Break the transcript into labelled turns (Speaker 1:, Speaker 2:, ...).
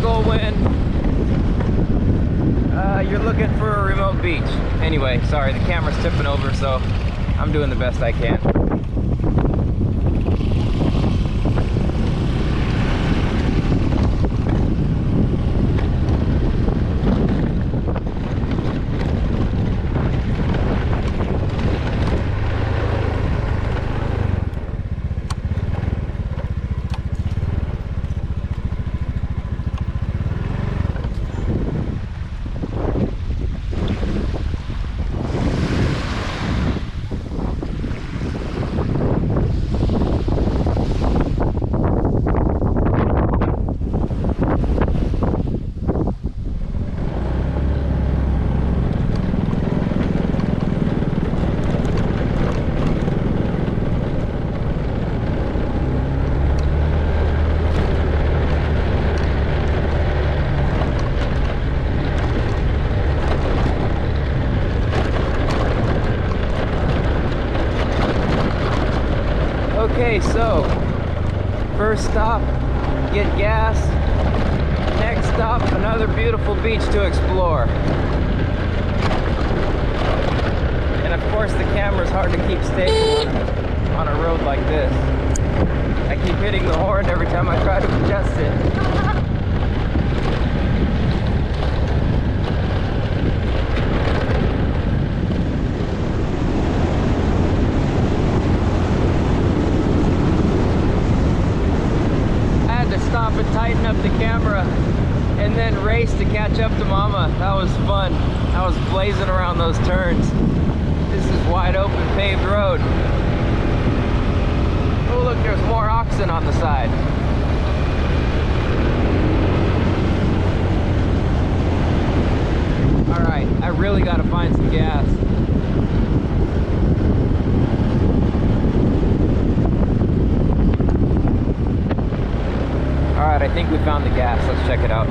Speaker 1: typical when you're looking for a remote beach. Anyway, sorry, the camera's tipping over, so I'm doing the best I can. Okay, so first stop, get gas. Next stop, another beautiful beach to explore. And of course the camera's hard to keep stable on a road like this. I keep hitting the horn every time I try to adjust it. Stop and tighten up the camera and then race to catch up to Mama. That was fun. I was blazing around those turns. This is wide open paved road. Oh look, there's more oxen on the side. Alright, I really gotta find some gas. Alright, I think we found the gas. Let's check it out.